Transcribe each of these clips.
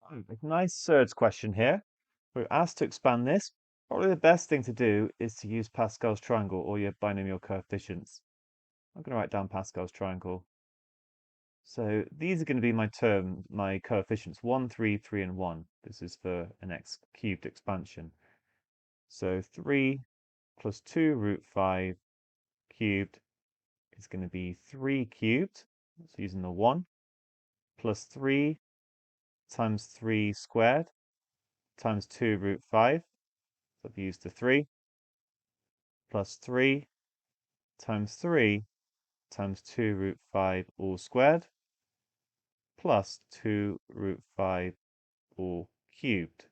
A nice third question here. We're asked to expand this. Probably the best thing to do is to use Pascal's triangle or your binomial coefficients. I'm going to write down Pascal's triangle. So these are going to be my coefficients, 1, 3, 3, and 1. This is for an x cubed expansion. So 3 plus 2 root 5 cubed is going to be 3 cubed, so using the 1, plus 3 times 3 squared times 2 root 5, so I've used the 3, plus 3 times 3 times 2 root 5 all squared, plus 2 root 5 all cubed.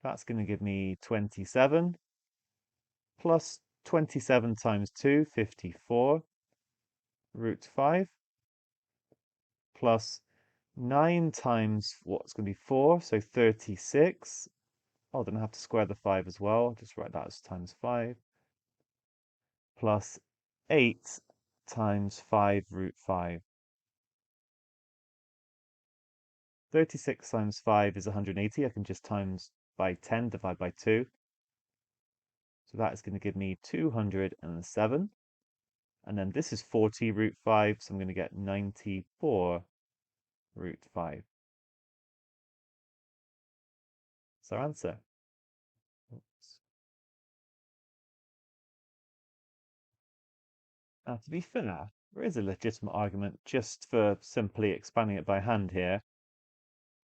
That's going to give me 27, plus 27 times 2, 54, root 5, plus 9 times what's going to be 4, so 36. Oh, then I have to square the 5 as well. I'll just write that as times 5, plus 8 times 5 root 5. 36 times 5 is 180. I can just times by 10, divide by 2. So that is going to give me 207. And then this is 40 root 5, so I'm going to get 94 root 5. That's our answer. Oops. Now, to be fair, there is a legitimate argument just for simply expanding it by hand here.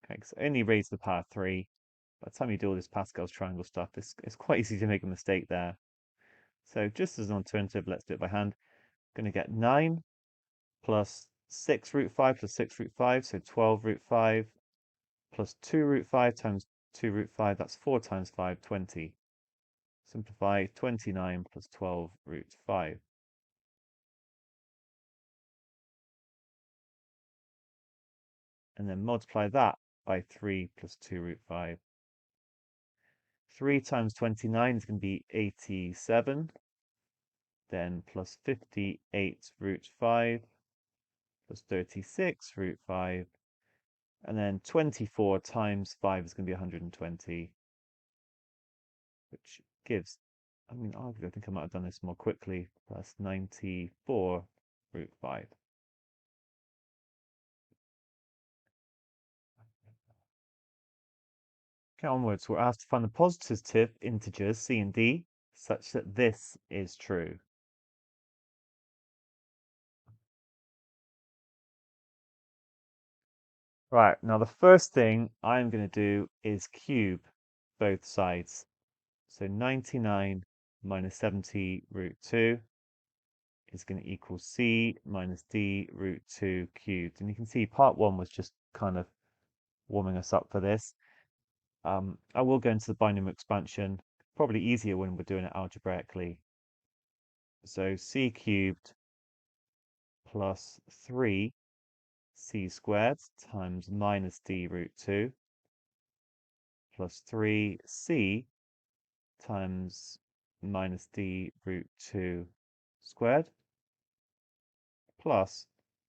Okay, so only raise to the power 3. By the time you do all this Pascal's triangle stuff, it's quite easy to make a mistake there. So just as an alternative, let's do it by hand. I'm going to get 9 plus 6 root 5 plus 6 root 5, so 12 root 5, plus 2 root 5 times 2 root 5, that's 4 times 5, 20. Simplify 29 plus 12 root 5. And then multiply that by 3 plus 2 root 5. 3 times 29 is going to be 87. Then plus 58 root 5 plus 36 root 5. And then 24 times 5 is going to be 120, which gives, arguably, I think I might have done this more quickly, plus 94 root 5. Okay, onwards, we're asked to find the positive integers c and d such that this is true. Right, now the first thing I'm going to do is cube both sides. So 99 minus 70 root 2 is going to equal c minus d root 2 cubed. And you can see part 1 was just kind of warming us up for this. I will go into the binomial expansion, probably easier when we're doing it algebraically. So c cubed plus 3 c squared times minus d root 2 plus 3c times minus d root 2 squared plus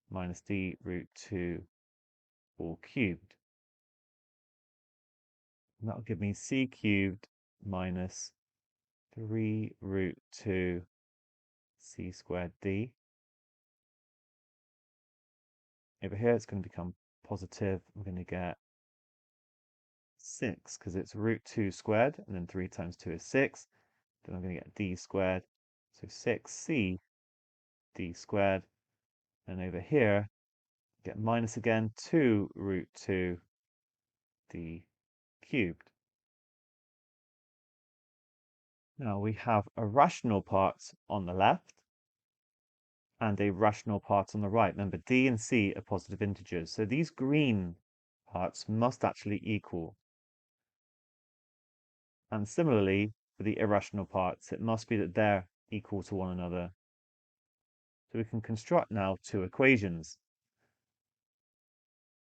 minus d root 2 all cubed. And that'll give me c cubed minus 3 root 2 c squared d. Over here it's going to become positive. I'm going to get 6 because it's root 2 squared, and then 3 times 2 is 6. Then I'm going to get d squared, so 6c d squared. And over here, get minus again, 2 root 2 d cubed. Now we have a rational part on the left and a rational part on the right. Remember, d and c are positive integers, so these green parts must actually equal. And similarly, for the irrational parts, it must be that they're equal to one another. So we can construct now two equations.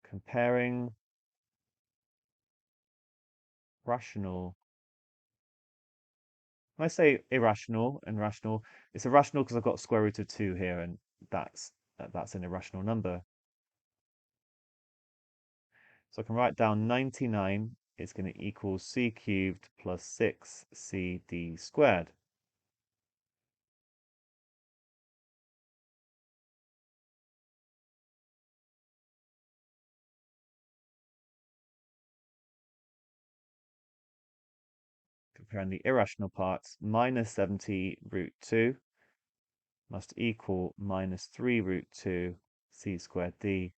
Comparing rational. When I say irrational and rational, it's irrational because I've got square root of 2 here, and that's an irrational number. So I can write down 99 is going to equal c cubed plus 6cd squared. Comparing the irrational parts, minus 70 root 2 must equal minus 3 root 2 c squared d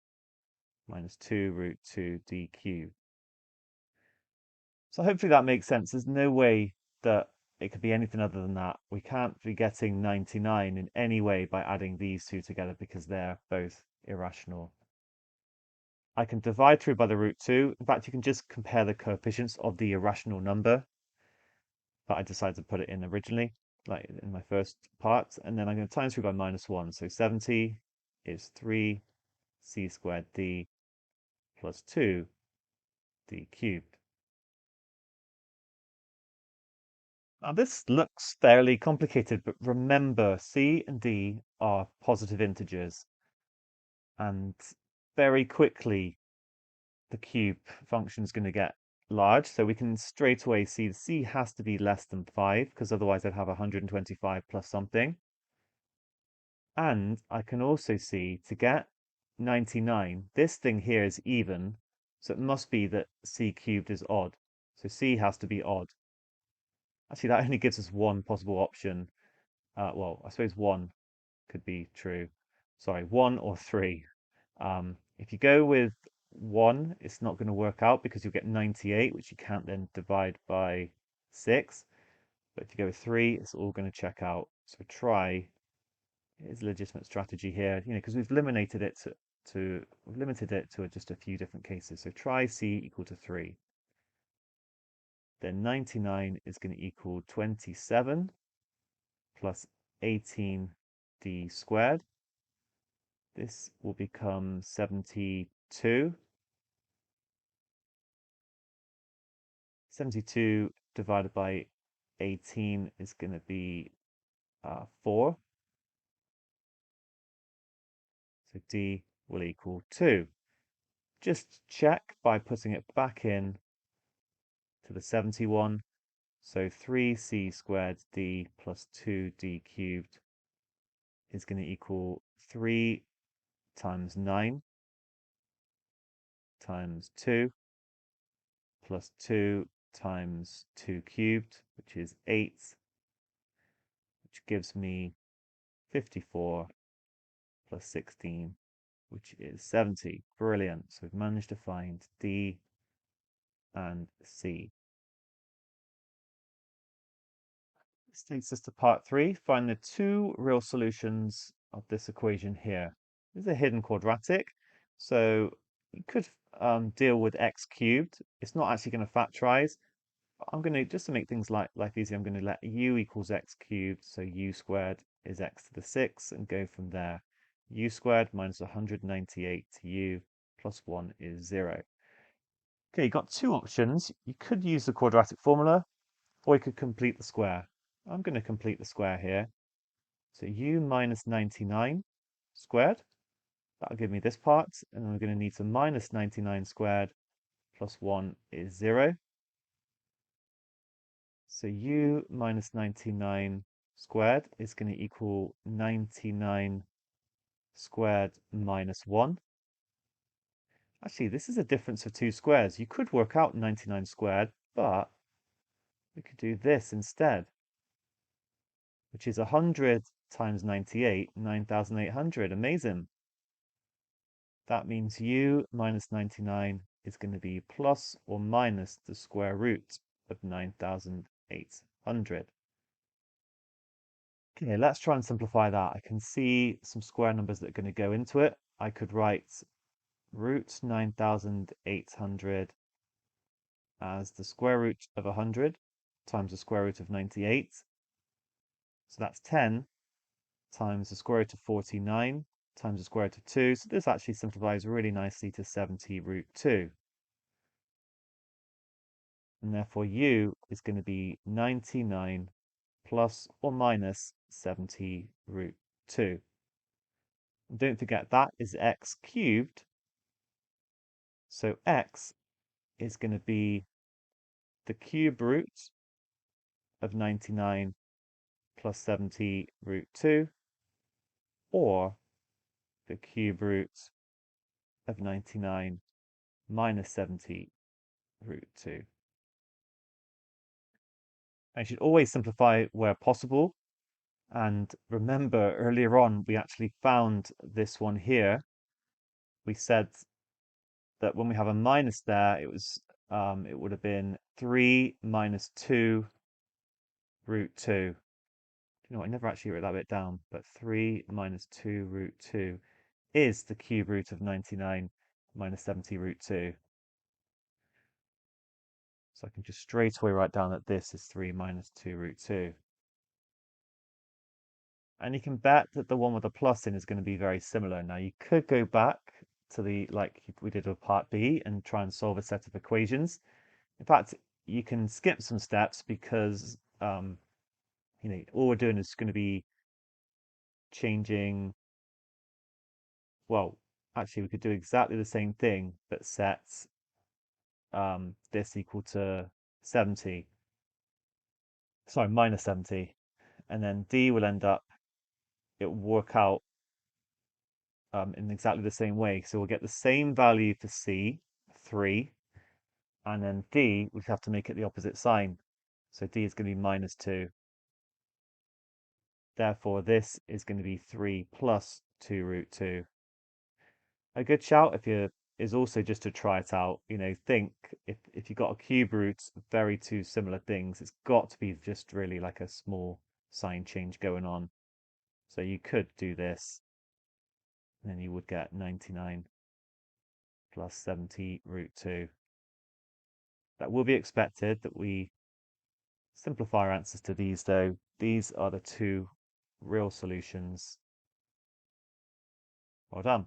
minus 2 root 2 d cubed. So hopefully that makes sense. There's no way that it could be anything other than that. We can't be getting 99 in any way by adding these two together because they're both irrational. I can divide through by the root 2. In fact, you can just compare the coefficients of the irrational number that I decided to put it in originally, like in my first part. And then I'm going to times through by minus 1. So 70 is 3 c squared d plus 2 d cubed. Now this looks fairly complicated, but remember c and d are positive integers. And very quickly, the cube function is going to get large. So we can straight away see the c has to be less than 5, because otherwise I'd have 125 plus something. And I can also see to get 99, this thing here is even, so it must be that c cubed is odd. So c has to be odd. Actually, that only gives us one possible option. Well, I suppose one could be true. Sorry, 1 or 3. If you go with 1, it's not going to work out because you'll get 98, which you can't then divide by 6. But if you go with 3, it's all going to check out. So try is a legitimate strategy here, because we've limited it to just a few different cases. So try c equal to 3. Then 99 is going to equal 27 plus 18d squared. This will become 72. 72 divided by 18 is going to be 4. So d will equal 2. Just check by putting it back in to the 71. So 3c squared d plus 2d cubed is going to equal 3 times 9 times 2 plus 2 times 2 cubed, which is 8, which gives me 54 plus 16, which is 70. Brilliant. So we've managed to find D and C. This takes us to part 3. Find the two real solutions of this equation here. This is a hidden quadratic. So you could deal with x cubed. It's not actually going to factorize. I'm going to, just to make things life easy, I'm going to let u equals x cubed. So u squared is x to the 6 and go from there. U squared minus 198 u plus 1 is 0. Okay, you've got two options. You could use the quadratic formula, or you could complete the square. I'm going to complete the square here. So u minus 99 squared, that'll give me this part, and then we're going to need to minus 99 squared plus 1 is 0. So u minus 99 squared is going to equal 99 squared minus 1. Actually, this is a difference of two squares. You could work out 99 squared, but we could do this instead, which is 100 times 98, 9,800. Amazing. That means u minus 99 is going to be plus or minus the square root of 9,800. Okay, let's try and simplify that. I can see some square numbers that are going to go into it. I could write root 9,800 as the square root of 100 times the square root of 98. So that's 10 times the square root of 49 times the square root of 2. So this actually simplifies really nicely to 70 root 2. And therefore u is going to be 99 plus or minus 70 root 2. And don't forget that is x cubed. So x is going to be the cube root of 99 plus 70 root 2, or the cube root of 99 minus 70 root 2. I should always simplify where possible. And remember, earlier on, we actually found this one here. We said that when we have a minus there, it would have been 3 minus 2 root 2. You know, I never actually wrote that bit down, but 3 minus 2 root 2 is the cube root of 99 minus 70 root 2. So I can just straight away write down that this is 3 minus 2 root 2. And you can bet that the one with the plus in is going to be very similar. Now you could go back to like we did with part B and try and solve a set of equations. In fact, you can skip some steps because all we're doing is going to be changing. Well, actually, we could do exactly the same thing, but set this equal to 70. Sorry, minus 70, and then D will end up. It will work out in exactly the same way. So we'll get the same value for C, 3, and then D, we have to make it the opposite sign. So D is going to be minus 2. Therefore, this is going to be 3 plus 2 root 2. A good shout is also just to try it out. Think if you've got a cube root, very two similar things, it's got to be just really like a small sign change going on. So you could do this, and then you would get 99 plus 70 root 2. That will be expected that we simplify our answers to these, though. These are the two real solutions. Well done.